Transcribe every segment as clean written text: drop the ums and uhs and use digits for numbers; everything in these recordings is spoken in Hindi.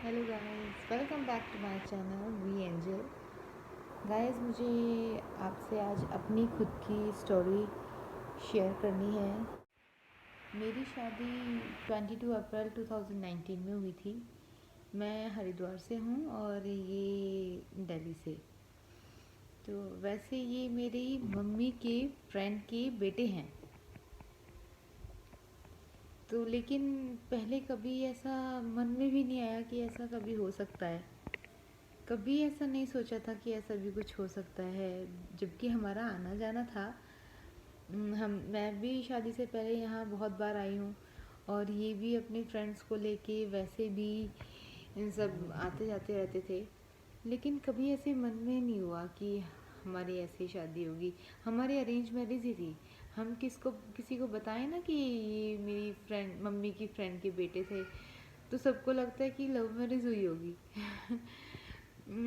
Hello guys, welcome back to my channel V Angel. Guys, मुझे आपसे आज अपनी खुद की स्टोरी शेयर करनी है। मेरी शादी 22 अप्रैल 2019 में हुई थी। मैं हरिद्वार से हूँ और ये दिल्ली से। तो वैसे ये मेरी मम्मी के फ्रेंड के बेटे हैं। तो लेकिन पहले कभी ऐसा मन में भी नहीं आया कि ऐसा कभी हो सकता है। कभी ऐसा नहीं सोचा था कि ऐसा भी कुछ हो सकता है। जबकि हमारा आना जाना था। मैं भी शादी से पहले यहाँ बहुत बार आई हूँ और ये भी अपने फ्रेंड्स को लेके वैसे भी इन सब आते जाते रहते थे। लेकिन कभी ऐसे मन में नहीं हुआ कि हमारी ऐसी शादी होगी। हमारी अरेंज मैरिज ही थी। हम किसी को बताएं ना कि ये मेरी फ्रेंड मम्मी की फ्रेंड के बेटे थे, तो सबको लगता है कि लव मैरिज हुई होगी।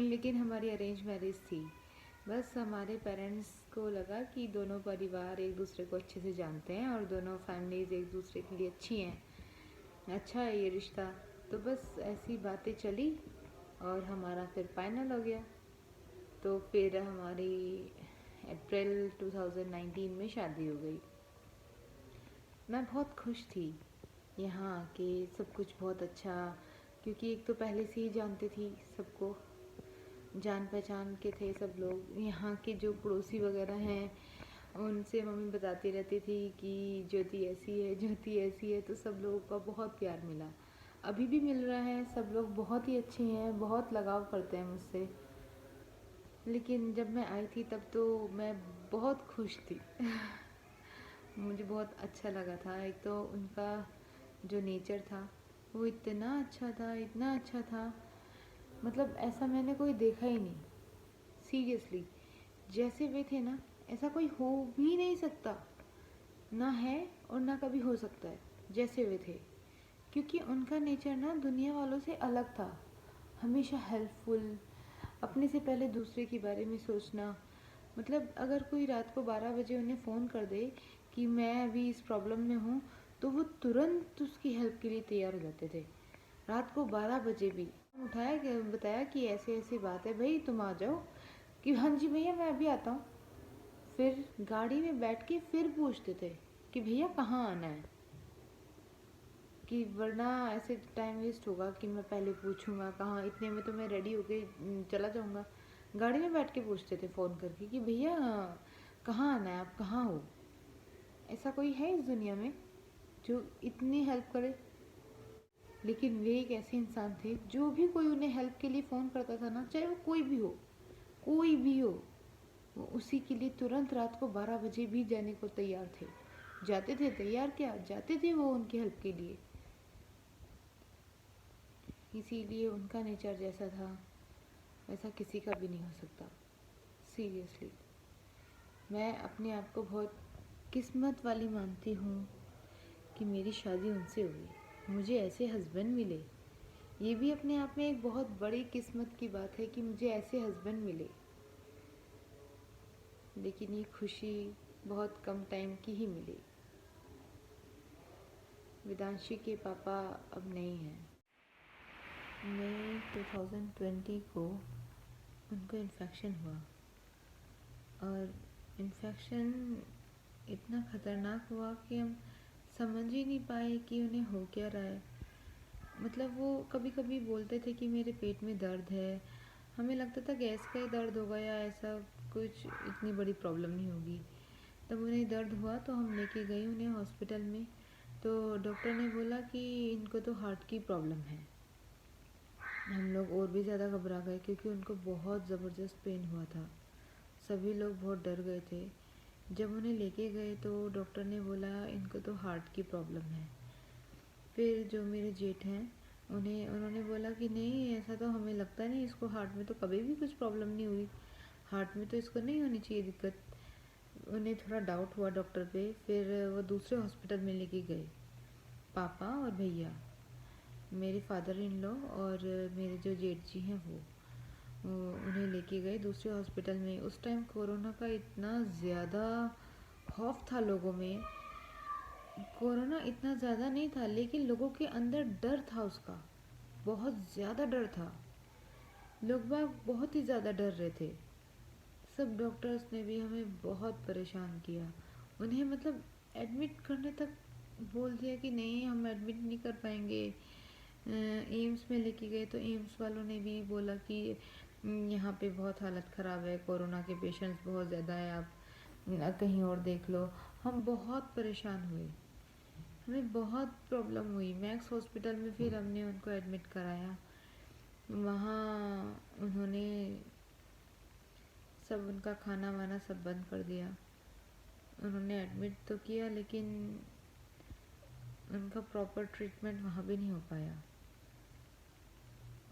लेकिन हमारी अरेंज मैरिज थी। बस हमारे पेरेंट्स को लगा कि दोनों परिवार एक दूसरे को अच्छे से जानते हैं और दोनों फैमिलीज एक दूसरे के लिए अच्छी हैं, अच्छा है ये रिश्ता। तो बस ऐसी बातें चली और हमारा फिर फाइनल हो गया। तो फिर हमारी अप्रैल 2019 में शादी हो गई। मैं बहुत खुश थी यहाँ आके, सब कुछ बहुत अच्छा। क्योंकि एक तो पहले से ही जानती थी सबको, जान पहचान के थे सब लोग। यहाँ के जो पड़ोसी वगैरह हैं उनसे मम्मी बताती रहती थी कि ज्योति ऐसी है, ज्योति ऐसी है। तो सब लोगों का बहुत प्यार मिला, अभी भी मिल रहा है। सब लोग बहुत ही अच्छे हैं, बहुत लगाव करते हैं मुझसे। लेकिन जब मैं आई थी तब तो मैं बहुत खुश थी। मुझे बहुत अच्छा लगा था। एक तो उनका जो नेचर था वो इतना अच्छा था, इतना अच्छा था। मतलब ऐसा मैंने कोई देखा ही नहीं, सीरियसली। जैसे वे थे ना, ऐसा कोई हो भी नहीं सकता, ना है और ना कभी हो सकता है जैसे वे थे। क्योंकि उनका नेचर ना दुनिया वालों से अलग था। हमेशा हेल्पफुल, अपने से पहले दूसरे के बारे में सोचना। मतलब अगर कोई रात को 12 बजे उन्हें फ़ोन कर दे कि मैं अभी इस प्रॉब्लम में हूँ, तो वो तुरंत उसकी हेल्प के लिए तैयार हो जाते थे। रात को 12 बजे भी उठाया कि बताया कि ऐसे ऐसी बात है भाई, तुम आ जाओ। कि हाँ जी भैया, मैं अभी आता हूँ। फिर गाड़ी में बैठ के फिर पूछते थे कि भैया कहाँ आना है, कि वरना ऐसे टाइम वेस्ट होगा कि मैं पहले पूछूंगा कहाँ, इतने में तो मैं रेडी होके चला जाऊंगा। गाड़ी में बैठ के पूछते थे फ़ोन करके कि भैया कहाँ आना है, आप कहाँ हो। ऐसा कोई है इस दुनिया में जो इतनी हेल्प करे। लेकिन वे एक ऐसे इंसान थे, जो भी कोई उन्हें हेल्प के लिए फ़ोन करता था ना, चाहे वो कोई भी हो, कोई भी हो, वो उसी के लिए तुरंत रात को 12 बजे भी जाने को तैयार थे। जाते थे, तैयार क्या, जाते थे वो उनकी हेल्प के लिए। इसीलिए उनका नेचर जैसा था वैसा किसी का भी नहीं हो सकता, सीरियसली। मैं अपने आप को बहुत किस्मत वाली मानती हूँ कि मेरी शादी उनसे हुई, मुझे ऐसे हस्बैंड मिले। ये भी अपने आप में एक बहुत बड़ी किस्मत की बात है कि मुझे ऐसे हस्बैंड मिले। लेकिन ये खुशी बहुत कम टाइम की ही मिली। वेदांशी के पापा अब नहीं हैं। मई 2020 को उनको इन्फेक्शन हुआ और इन्फेक्शन इतना ख़तरनाक हुआ कि हम समझ ही नहीं पाए कि उन्हें हो क्या रहा है। मतलब वो कभी कभी बोलते थे कि मेरे पेट में दर्द है। हमें लगता था गैस का ही दर्द होगा या ऐसा कुछ, इतनी बड़ी प्रॉब्लम नहीं होगी। तब उन्हें दर्द हुआ तो हम लेके गए उन्हें हॉस्पिटल में। तो डॉक्टर ने बोला कि इनको तो हार्ट की प्रॉब्लम है। हम लोग और भी ज़्यादा घबरा गए क्योंकि उनको बहुत ज़बरदस्त पेन हुआ था। सभी लोग बहुत डर गए थे। जब उन्हें लेके गए तो डॉक्टर ने बोला इनको तो हार्ट की प्रॉब्लम है। फिर जो मेरे जेठ हैं उन्होंने बोला कि नहीं, ऐसा तो हमें लगता नहीं, इसको हार्ट में तो कभी भी कुछ प्रॉब्लम नहीं हुई, हार्ट में तो इसको नहीं होनी चाहिए दिक्कत। उन्हें थोड़ा डाउट हुआ डॉक्टर पे। फिर वो दूसरे हॉस्पिटल में लेके गए, पापा और भैया, मेरे फादर इन लॉ और मेरे जो जेठ जी हैं वो उन्हें लेके गए दूसरे हॉस्पिटल में। उस टाइम कोरोना का इतना ज़्यादा खौफ था लोगों में। कोरोना इतना ज़्यादा नहीं था लेकिन लोगों के अंदर डर था उसका। बहुत ज़्यादा डर था, लोग बाग बहुत ही ज़्यादा डर रहे थे। सब डॉक्टर्स ने भी हमें बहुत परेशान किया, उन्हें मतलब एडमिट करने तक बोल दिया कि नहीं हम एडमिट नहीं कर पाएंगे। एम्स में लेके गए तो एम्स वालों ने भी बोला कि यहाँ पे बहुत हालत ख़राब है, कोरोना के पेशेंट्स बहुत ज़्यादा है, आप कहीं और देख लो। हम बहुत परेशान हुए, हमें बहुत प्रॉब्लम हुई। मैक्स हॉस्पिटल में फिर हमने उनको एडमिट कराया। वहाँ उन्होंने सब उनका खाना वाना सब बंद कर दिया। उन्होंने एडमिट तो किया लेकिन उनका प्रॉपर ट्रीटमेंट वहाँ भी नहीं हो पाया।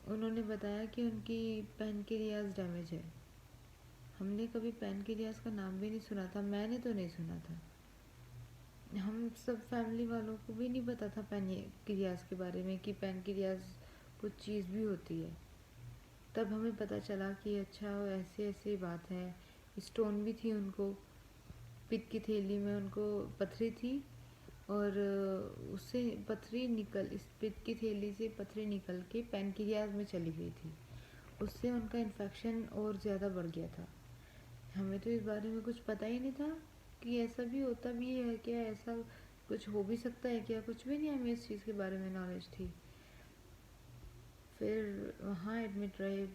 उन्होंने बताया कि उनकी पैनक्रियाज डैमेज है। हमने कभी पैनक्रियाज का नाम भी नहीं सुना था, मैंने तो नहीं सुना था। हम सब फैमिली वालों को भी नहीं पता था पैनक्रियाज के बारे में कि पैनक्रियाज कुछ चीज़ भी होती है। तब हमें पता चला कि अच्छा ऐसे ऐसे बात है। स्टोन भी थी उनको, पित्त की थैली में उनको पथरी थी, और उससे पथरी निकल इस पित्त की थैली से पथरी निकल के पैनक्रियाज में चली गई थी। उससे उनका इन्फेक्शन और ज़्यादा बढ़ गया था। हमें तो इस बारे में कुछ पता ही नहीं था कि ऐसा भी होता भी है क्या, ऐसा कुछ हो भी सकता है क्या, कुछ भी नहीं हमें इस चीज़ के बारे में नॉलेज थी। फिर वहाँ एडमिट रहे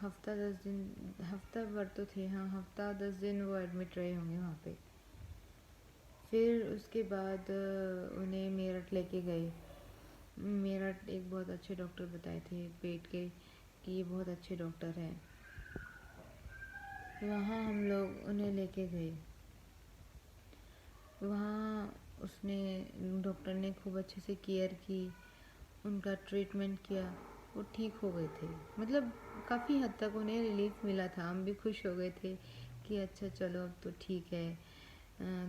हफ्ता 10 दिन, हफ्ता भर तो थे, हाँ हफ्ता 10 दिन वो एडमिट रहे होंगे वहाँ पे। फिर उसके बाद उन्हें मेरठ लेके गए। मेरठ एक बहुत अच्छे डॉक्टर बताए थे पेट के कि ये बहुत अच्छे डॉक्टर हैं। वहाँ हम लोग उन्हें लेके गए। वहाँ उसने डॉक्टर ने खूब अच्छे से केयर की, उनका ट्रीटमेंट किया, वो ठीक हो गए थे। मतलब काफ़ी हद तक उन्हें रिलीफ मिला था, हम भी खुश हो गए थे कि अच्छा चलो अब तो ठीक है।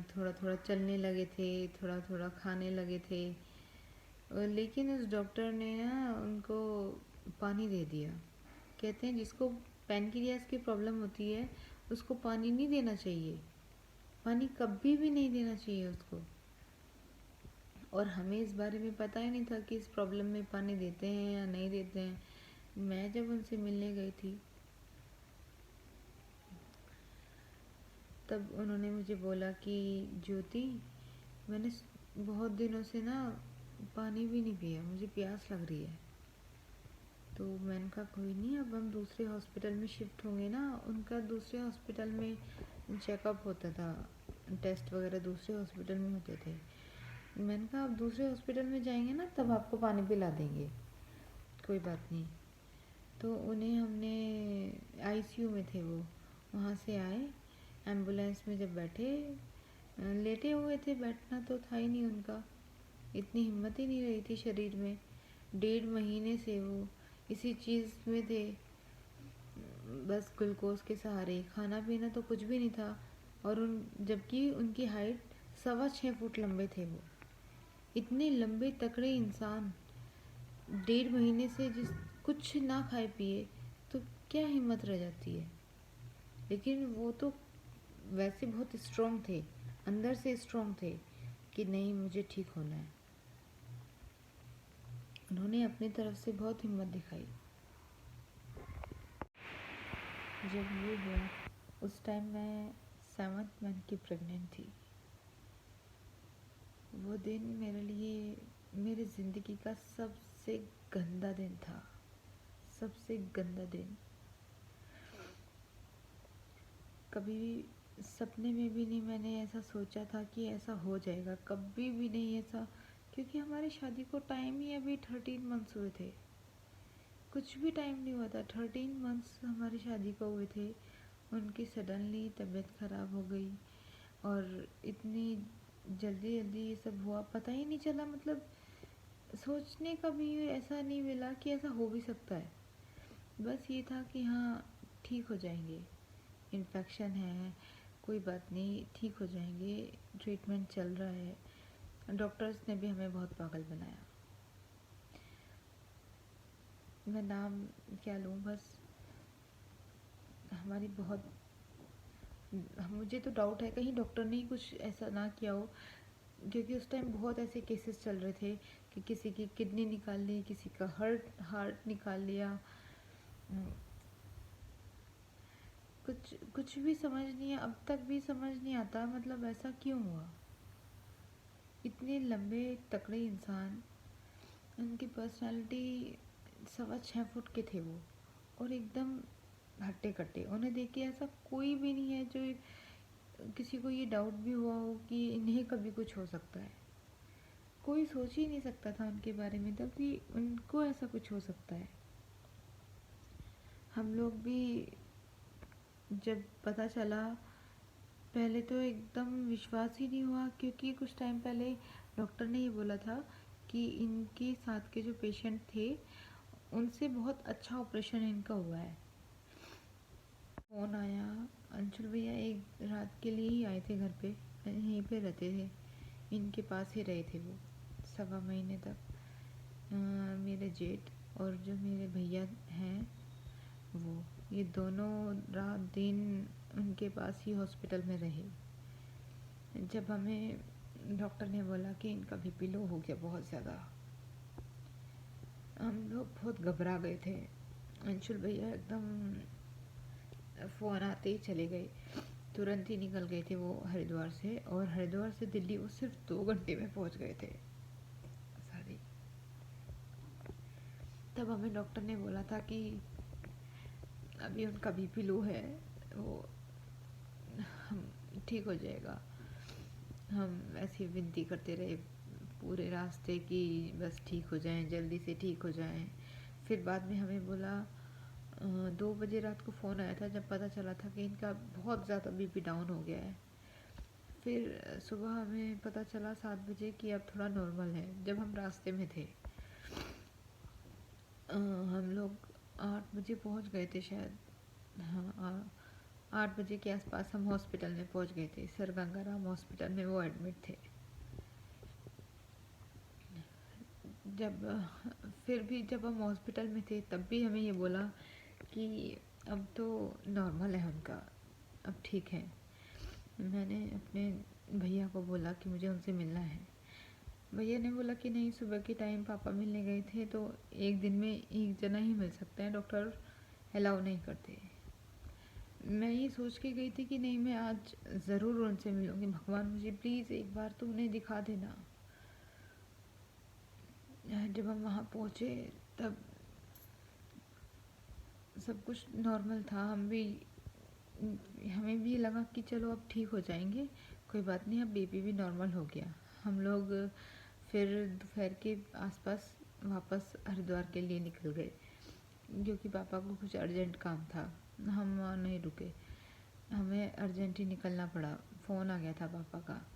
थोड़ा थोड़ा चलने लगे थे, थोड़ा थोड़ा खाने लगे थे। लेकिन उस डॉक्टर ने ना उनको पानी दे दिया। कहते हैं जिसको पैनक्रियास की प्रॉब्लम होती है उसको पानी नहीं देना चाहिए, पानी कभी भी नहीं देना चाहिए उसको। और हमें इस बारे में पता ही नहीं था कि इस प्रॉब्लम में पानी देते हैं या नहीं देते हैं। मैं जब उनसे मिलने गई थी तब उन्होंने मुझे बोला कि ज्योति, मैंने बहुत दिनों से ना पानी भी नहीं पिया, मुझे प्यास लग रही है। तो मैंने कहा कोई नहीं, अब हम दूसरे हॉस्पिटल में शिफ्ट होंगे ना। उनका दूसरे हॉस्पिटल में चेकअप होता था, टेस्ट वगैरह दूसरे हॉस्पिटल में होते थे। मैंने कहा अब दूसरे हॉस्पिटल में जाएंगे ना तब आपको पानी पिला देंगे, कोई बात नहीं। तो उन्हें हमने आईसीयू में थे वो, वहाँ से आए, एम्बुलेंस में जब बैठे, लेटे हुए थे, बैठना तो था ही नहीं उनका, इतनी हिम्मत ही नहीं रही थी शरीर में। 1.5 महीने से वो इसी चीज़ में थे, बस ग्लूकोज के सहारे, खाना पीना तो कुछ भी नहीं था। और जबकि उनकी हाइट 6.25 फुट लंबे थे वो। इतने लंबे तकड़े इंसान 1.5 महीने से जिस कुछ ना खाए पिए तो क्या हिम्मत रह जाती है। लेकिन वो तो वैसे बहुत स्ट्रांग थे, अंदर से स्ट्रांग थे कि नहीं मुझे ठीक होना है। उन्होंने अपनी तरफ से बहुत हिम्मत दिखाई। जब ये हुआ उस टाइम मैं 7th मंथ की प्रेग्नेंट थी। वो दिन मेरे लिए मेरी ज़िंदगी का सबसे गंदा दिन था, सबसे गंदा दिन। कभी सपने में भी नहीं मैंने ऐसा सोचा था कि ऐसा हो जाएगा, कभी भी नहीं ऐसा। क्योंकि हमारी शादी को टाइम ही अभी 13 मंथ्स हुए थे, कुछ भी टाइम नहीं हुआ था। 13 मंथ्स हमारी शादी को हुए थे। उनकी सडनली तबीयत ख़राब हो गई और इतनी जल्दी जल्दी ये सब हुआ, पता ही नहीं चला। मतलब सोचने का भी ऐसा नहीं मिला कि ऐसा हो भी सकता है। बस ये था कि हाँ ठीक हो जाएंगे, इन्फेक्शन है, कोई बात नहीं, ठीक हो जाएंगे, ट्रीटमेंट चल रहा है। डॉक्टर्स ने भी हमें बहुत पागल बनाया। मैं नाम क्या लूँ, बस हमारी बहुत, मुझे तो डाउट है कहीं डॉक्टर ने ही कुछ ऐसा ना किया हो, क्योंकि उस टाइम बहुत ऐसे केसेस चल रहे थे कि किसी की किडनी निकाल ली, किसी का हार्ट निकाल लिया। कुछ कुछ भी समझ नहीं है, अब तक भी समझ नहीं आता मतलब ऐसा क्यों हुआ। इतने लंबे तकड़े इंसान, उनकी पर्सनालिटी 6.25 फुट के थे वो, और एकदम हट्टे कट्टे। उन्हें देख के ऐसा कोई भी नहीं है जो किसी को ये डाउट भी हुआ हो कि इन्हें कभी कुछ हो सकता है। कोई सोच ही नहीं सकता था उनके बारे में तब कि उनको ऐसा कुछ हो सकता है। हम लोग भी जब पता चला, पहले तो एकदम विश्वास ही नहीं हुआ, क्योंकि कुछ टाइम पहले डॉक्टर ने ये बोला था कि इनके साथ के जो पेशेंट थे उनसे बहुत अच्छा ऑपरेशन इनका हुआ है। फ़ोन आया, अंशुल भैया एक रात के लिए ही आए थे घर पे, यहीं पे रहते थे, इनके पास ही रहे थे वो 1.25 महीने तक। मेरे जेठ और जो मेरे भैया हैं वो, ये दोनों रात दिन उनके पास ही हॉस्पिटल में रहे। जब हमें डॉक्टर ने बोला कि इनका बीपी लो हो गया बहुत ज़्यादा, हम लोग बहुत घबरा गए थे। अंशुल भैया एकदम फ़ोन आते ही चले गए, तुरंत ही निकल गए थे वो हरिद्वार से, और हरिद्वार से दिल्ली वो सिर्फ 2 घंटे में पहुंच गए थे। सॉरी। तब हमें डॉक्टर ने बोला था कि अभी उनका बीपी लो है, वो हम ठीक हो जाएगा। हम ऐसी विनती करते रहे पूरे रास्ते कि बस ठीक हो जाएं, जल्दी से ठीक हो जाएं। फिर बाद में हमें बोला 2 बजे रात को फ़ोन आया था, जब पता चला था कि इनका बहुत ज़्यादा बीपी डाउन हो गया है। फिर सुबह हमें पता चला 7 बजे कि अब थोड़ा नॉर्मल है, जब हम रास्ते में थे। हम लोग 8 बजे पहुंच गए थे शायद, हाँ 8 बजे के आसपास हम हॉस्पिटल में पहुंच गए थे, सर गंगाराम हॉस्पिटल में वो एडमिट थे। जब फिर भी जब हम हॉस्पिटल में थे तब भी हमें ये बोला कि अब तो नॉर्मल है उनका, अब ठीक है। मैंने अपने भैया को बोला कि मुझे उनसे मिलना है। भैया ने बोला कि नहीं, सुबह के टाइम पापा मिलने गए थे तो एक दिन में एक जना ही मिल सकता है, डॉक्टर अलाउ नहीं करते। मैं ये सोच के गई थी कि नहीं, मैं आज ज़रूर उनसे मिलूँगी, भगवान मुझे प्लीज़ एक बार तो उन्हें दिखा देना। जब हम वहाँ पहुँचे तब सब कुछ नॉर्मल था। हमें भी लगा कि चलो अब ठीक हो जाएंगे, कोई बात नहीं, अब बेबी भी नॉर्मल हो गया। हम लोग फिर दोपहर के आसपास वापस हरिद्वार के लिए निकल गए, क्योंकि पापा को कुछ अर्जेंट काम था। हम वहाँ नहीं रुके, हमें अर्जेंट ही निकलना पड़ा। फ़ोन आ गया था पापा का।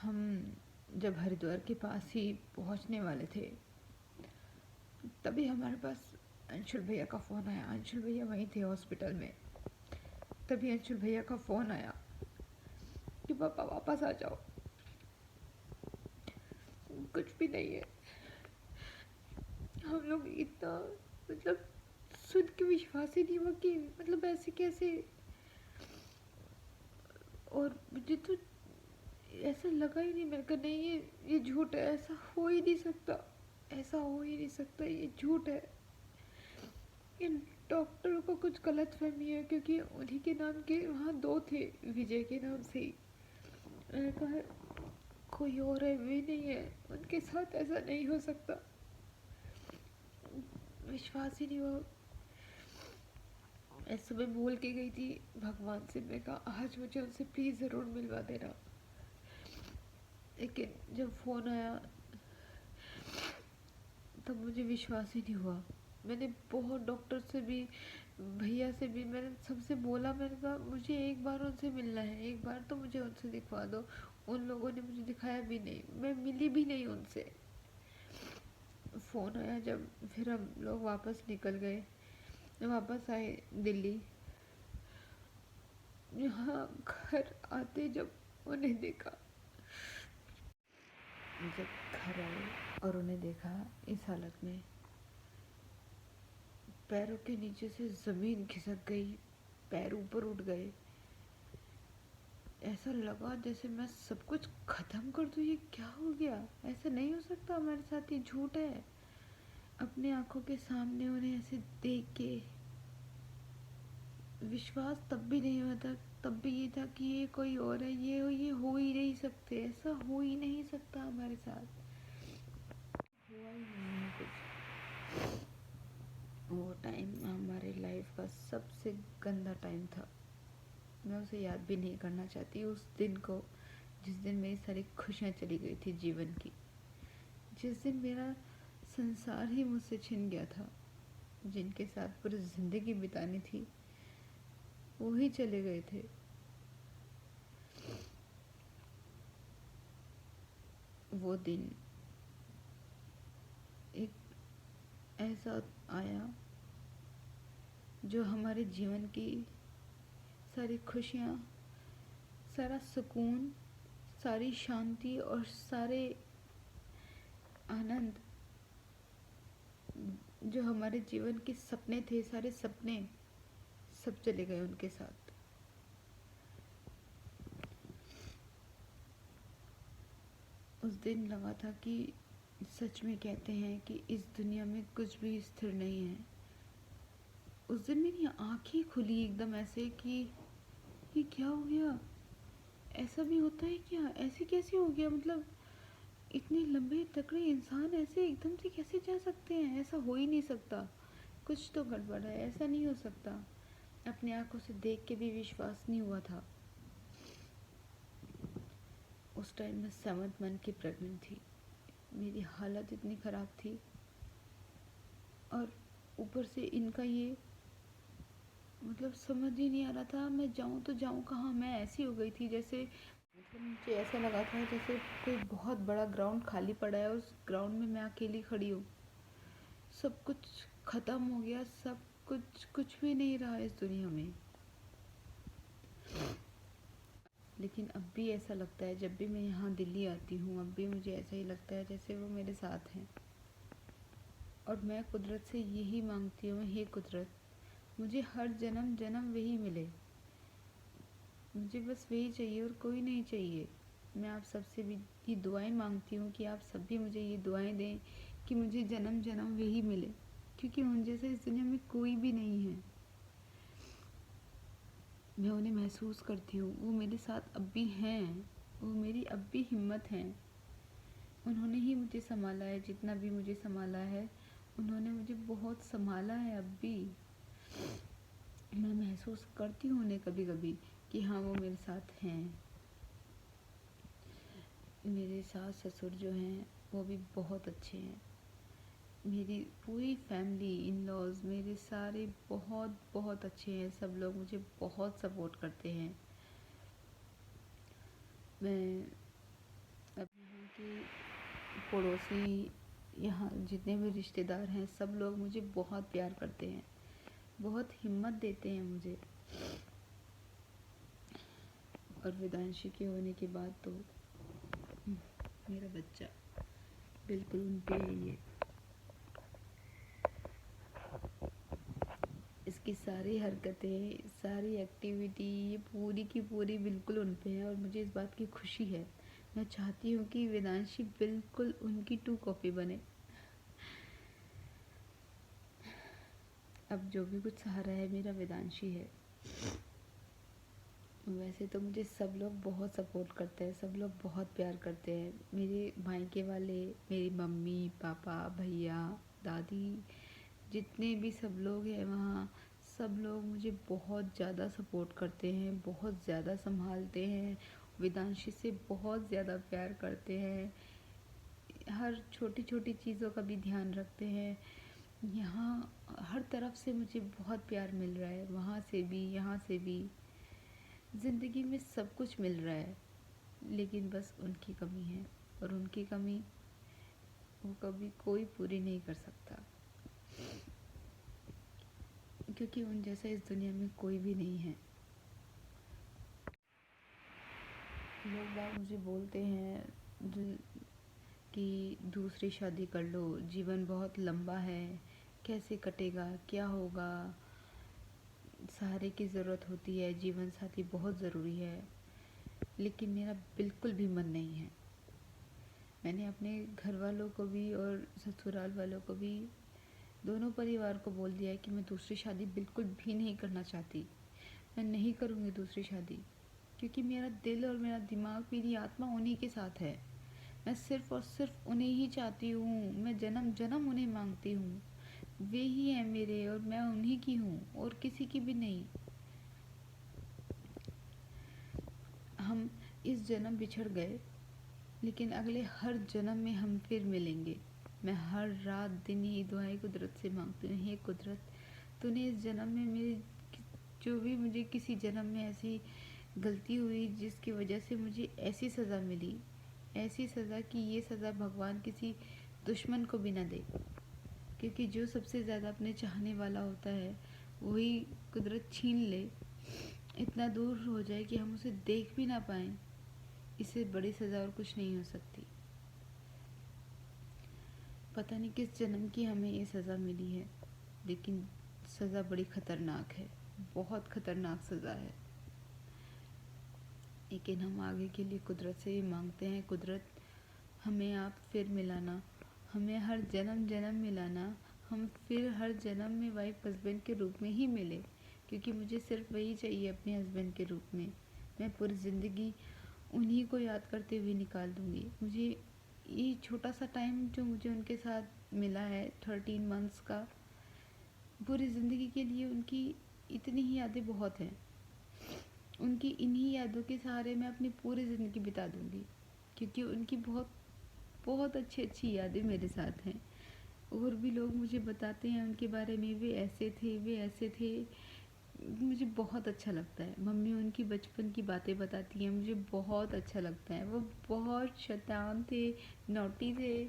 हम जब हरिद्वार के पास ही पहुँचने वाले थे तभी हमारे पास अंशुल भैया का फ़ोन आया। अंशुल भैया वहीं थे हॉस्पिटल में। तभी अंशुल भैया का फ़ोन आया कि पापा वापस आ जाओ, कुछ भी नहीं है। हम लोग इतना मतलब सुन के विश्वास ही नहीं हुआ कि मतलब ऐसे कैसे। और मुझे तो ऐसा लगा ही नहीं, मेरे को नहीं, ये झूठ है, ऐसा हो ही नहीं सकता, ऐसा हो ही नहीं सकता, ये झूठ है। इन डॉक्टरों को कुछ गलत फहमी है, क्योंकि उन्हीं के नाम के वहाँ 2 थे, विजय के नाम से ही। मैंने कहा कोई और है, वे नहीं है, उनके साथ ऐसा नहीं हो सकता। विश्वास ही नहीं हुआ। मैं सुबह बोल के गई थी भगवान से, मैं कहा आज मुझे उनसे प्लीज़ ज़रूर मिलवा देना। लेकिन जब फ़ोन आया तब मुझे विश्वास ही नहीं हुआ। मैंने बहुत डॉक्टर से भी, भैया से भी, मैंने सबसे बोला, मैंने कहा मुझे एक बार उनसे मिलना है, एक बार तो मुझे उनसे दिखवा दो। उन लोगों ने मुझे दिखाया भी नहीं, मैं मिली भी नहीं उनसे। फ़ोन आया जब, फिर हम लोग वापस निकल गए, वापस आए दिल्ली। यहाँ घर आते जब उन्हें देखा, जब घर आए और उन्हें देखा इस हालत में, पैरों के नीचे से ज़मीन खिसक गई, पैर ऊपर उठ गए। ऐसा लगा जैसे मैं सब कुछ ख़त्म कर दूँ। ये क्या हो गया? ऐसा नहीं हो सकता हमारे साथ, ये झूठ है। अपने आँखों के सामने उन्हें ऐसे देख के विश्वास तब भी नहीं हुआ था। तब भी ये था कि ये कोई और है, ये हो ही नहीं सकते, ऐसा हो ही नहीं सकता हमारे साथ। हुआ ही नहीं है कुछ। वो टाइम हमारे लाइफ का सबसे गंदा टाइम था। मैं उसे याद भी नहीं करना चाहती उस दिन को, जिस दिन मेरी सारी खुशियाँ चली गई थी जीवन की, जिस दिन मेरा संसार ही मुझसे छिन गया था। जिनके साथ पूरी ज़िंदगी बितानी थी वो ही चले गए थे। वो दिन एक ऐसा आया जो हमारे जीवन की सारी खुशियाँ, सारा सुकून, सारी शांति और सारे आनंद, जो हमारे जीवन के सपने थे, सारे सपने सब चले गए उनके साथ। उस दिन लगा था कि सच में कहते हैं कि इस दुनिया में कुछ भी स्थिर नहीं है। उस दिन मेरी आँखें खुली एकदम ऐसे कि ये क्या हो गया? ऐसा भी होता है क्या? ऐसे कैसे हो गया? मतलब इतने लंबे तगड़े इंसान ऐसे एकदम से कैसे जा सकते हैं? ऐसा हो ही नहीं सकता। कुछ तो गड़बड़ है, ऐसा नहीं हो सकता। अपनी आंखों से देख के भी विश्वास नहीं हुआ था। उस टाइम मैं 7th मंथ की प्रेग्नेंट थी। मेरी हालत इतनी ख़राब थी और ऊपर से इनका ये, मतलब समझ ही नहीं आ रहा था मैं जाऊँ तो जाऊँ कहाँ। मैं ऐसी हो गई थी जैसे, मतलब मुझे ऐसा लगा था जैसे कोई बहुत बड़ा ग्राउंड खाली पड़ा है, उस ग्राउंड में मैं अकेली खड़ी हूँ। सब कुछ ख़त्म हो गया, सब कुछ, कुछ भी नहीं रहा इस दुनिया में। लेकिन अब भी ऐसा लगता है, जब भी मैं यहाँ दिल्ली आती हूँ अब भी मुझे ऐसा ही लगता है जैसे वो मेरे साथ हैं। और मैं कुदरत से यही मांगती हूँ, हे कुदरत मुझे हर जन्म जन्म वही मिले। मुझे बस वही चाहिए और कोई नहीं चाहिए। मैं आप सबसे भी ये दुआएं मांगती हूँ कि आप सब भी मुझे ये दुआएं दें कि मुझे जन्म जन्म वही मिले, क्योंकि उन जैसे इस दुनिया में कोई भी नहीं है। मैं उन्हें महसूस करती हूँ, वो मेरे साथ अब भी हैं, वो मेरी अब भी हिम्मत हैं। उन्होंने ही मुझे संभाला है, जितना भी मुझे संभाला है उन्होंने मुझे बहुत संभाला है। अब भी मैं महसूस करती हूँ उन्हें कभी कभी कि हाँ वो मेरे साथ हैं। मेरे सास ससुर जो हैं वो भी बहुत अच्छे हैं। मेरी पूरी फैमिली, इन लॉज मेरे सारे बहुत बहुत अच्छे हैं। सब लोग मुझे बहुत सपोर्ट करते हैं। मैं अब यहाँ की पड़ोसी, यहाँ जितने भी रिश्तेदार हैं सब लोग मुझे बहुत प्यार करते हैं, बहुत हिम्मत देते हैं मुझे। और वेदांशी के होने के बाद तो मेरा बच्चा बिल्कुल उन पे है। ये इसकी सारी हरकतें, सारी एक्टिविटी, ये पूरी की पूरी बिल्कुल उन पे है और मुझे इस बात की खुशी है। मैं चाहती हूँ कि वेदांशी बिल्कुल उनकी 2 कॉपी बने। अब जो भी कुछ सहारा है मेरा वेदांशी है। वैसे तो मुझे सब लोग बहुत सपोर्ट करते हैं, सब लोग बहुत प्यार करते हैं। मेरे मायके वाले, मेरी मम्मी पापा भैया दादी, जितने भी सब लोग हैं वहाँ, सब लोग मुझे बहुत ज़्यादा सपोर्ट करते हैं, बहुत ज़्यादा संभालते हैं, वेदांशी से बहुत ज़्यादा प्यार करते हैं, हर छोटी छोटी चीज़ों का भी ध्यान रखते हैं। यहाँ हर तरफ से मुझे बहुत प्यार मिल रहा है, वहाँ से भी यहाँ से भी। ज़िंदगी में सब कुछ मिल रहा है, लेकिन बस उनकी कमी है और उनकी कमी वो कभी कोई पूरी नहीं कर सकता, क्योंकि उन जैसा इस दुनिया में कोई भी नहीं है। लोग बाग मुझे बोलते हैं कि दूसरी शादी कर लो, जीवन बहुत लंबा है, कैसे कटेगा, क्या होगा, सहारे की ज़रूरत होती है, जीवन साथी बहुत ज़रूरी है। लेकिन मेरा बिल्कुल भी मन नहीं है। मैंने अपने घर वालों को भी और ससुराल वालों को भी, दोनों परिवार को बोल दिया है कि मैं दूसरी शादी बिल्कुल भी नहीं करना चाहती। मैं नहीं करूँगी दूसरी शादी, क्योंकि मेरा दिल और मेरा दिमाग, मेरी आत्मा उन्हीं के साथ है। मैं सिर्फ़ और सिर्फ उन्हें ही चाहती हूँ। मैं जन्म जन्म उन्हें मांगती हूँ। वे ही हैं मेरे और मैं उन्हीं की हूँ और किसी की भी नहीं। हम इस जन्म बिछड़ गए, लेकिन अगले हर जन्म में हम फिर मिलेंगे। मैं हर रात दिन ही दुआएं कुदरत से मांगती हूँ, हे कुदरत, तूने इस जन्म में मेरे, जो भी मुझे किसी जन्म में ऐसी गलती हुई जिसकी वजह से मुझे ऐसी सज़ा मिली, ऐसी सज़ा कि ये सज़ा भगवान किसी दुश्मन को भी ना दे, क्योंकि जो सबसे ज़्यादा अपने चाहने वाला होता है वही कुदरत छीन ले, इतना दूर हो जाए कि हम उसे देख भी ना पाएँ। इससे बड़ी सज़ा और कुछ नहीं हो सकती। पता नहीं किस जन्म की हमें ये सज़ा मिली है, लेकिन सज़ा बड़ी ख़तरनाक है, बहुत ख़तरनाक सज़ा है। लेकिन हम आगे के लिए कुदरत से ही मांगते हैं, कुदरत हमें आप फिर मिलाना, हमें हर जन्म जन्म मिलाना, हम फिर हर जन्म में वाइफ हस्बैंड के रूप में ही मिले, क्योंकि मुझे सिर्फ वही चाहिए अपने हस्बैंड के रूप में। मैं पूरी ज़िंदगी उन्हीं को याद करते हुए निकाल दूँगी। मुझे ये छोटा सा टाइम जो मुझे उनके साथ मिला है, 13 मंथ्स का, पूरी ज़िंदगी के लिए उनकी इतनी ही यादें बहुत हैं। उनकी इन्हीं यादों के सहारे मैं अपनी पूरी ज़िंदगी बिता दूँगी, क्योंकि उनकी बहुत बहुत अच्छी अच्छी यादें मेरे साथ हैं। और भी लोग मुझे बताते हैं उनके बारे में, वे ऐसे थे, वे ऐसे थे। मुझे बहुत अच्छा लगता है। मम्मी उनकी बचपन की बातें बताती हैं, मुझे बहुत अच्छा लगता है। वो बहुत शैतान थे, नॉटी थे,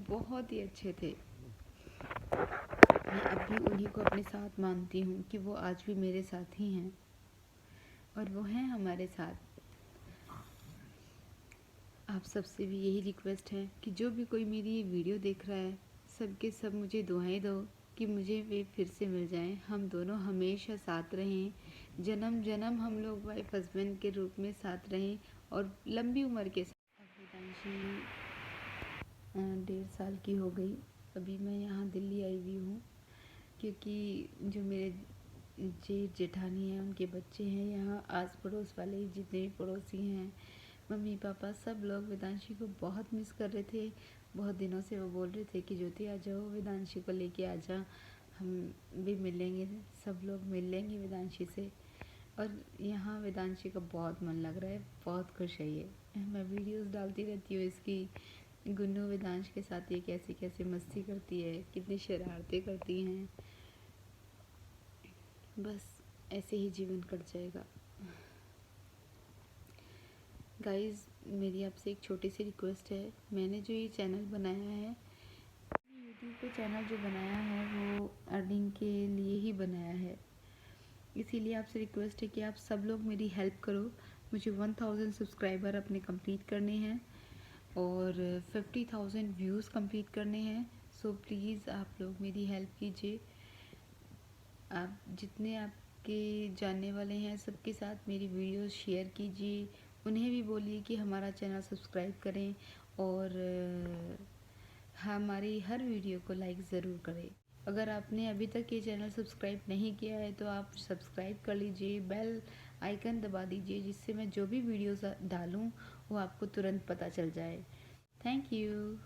बहुत ही अच्छे थे। मैं अब भी उन्हीं को अपने साथ मानती हूँ कि वो आज भी मेरे साथ ही हैं और वो हैं हमारे साथ। आप सबसे भी यही रिक्वेस्ट है कि जो भी कोई मेरी ये वीडियो देख रहा है, सब के सब मुझे दुआएं दो कि मुझे वे फिर से मिल जाएं, हम दोनों हमेशा साथ रहें, जन्म जन्म हम लोग वाइफ हस्बैंड के रूप में साथ रहें और लंबी उम्र के साथ। वेदांशी 1.5 साल की हो गई। अभी मैं यहाँ दिल्ली आई हुई हूँ, क्योंकि जो मेरे जेठ जेठानी हैं उनके बच्चे हैं यहाँ, आस पड़ोस वाले जितने भी पड़ोसी हैं, मम्मी पापा, सब लोग वेदांशी को बहुत मिस कर रहे थे। बहुत दिनों से वो बोल रहे थे कि ज्योति आ जाओ, वेदांशी को लेके आ जा, हम भी मिलेंगे, सब लोग मिल लेंगे वेदांशी से। और यहाँ वेदांशी का बहुत मन लग रहा है, बहुत खुश है ये। मैं वीडियोस डालती रहती हूँ इसकी, गुन्नू वेदांश के साथ ये कैसे कैसे मस्ती करती है, कितनी शरारतें करती हैं। बस ऐसे ही जीवन कट जाएगा। गाइज़, मेरी आपसे एक छोटी सी रिक्वेस्ट है। मैंने जो ये चैनल बनाया है, यूट्यूब पे चैनल जो बनाया है वो अर्निंग के लिए ही बनाया है। इसीलिए आपसे रिक्वेस्ट है कि आप सब लोग मेरी हेल्प करो। मुझे 1000 सब्सक्राइबर अपने कंप्लीट करने हैं और 50,000 व्यूज़ कंप्लीट करने हैं। सो प्लीज़ आप लोग मेरी हेल्प कीजिए। आप जितने आपके जानने वाले हैं सबके साथ मेरी वीडियोस शेयर कीजिए, उन्हें भी बोलिए कि हमारा चैनल सब्सक्राइब करें और हमारी हर वीडियो को लाइक ज़रूर करें। अगर आपने अभी तक ये चैनल सब्सक्राइब नहीं किया है तो आप सब्सक्राइब कर लीजिए, बेल आइकन दबा दीजिए, जिससे मैं जो भी वीडियोस डालूँ वो आपको तुरंत पता चल जाए। Thank you.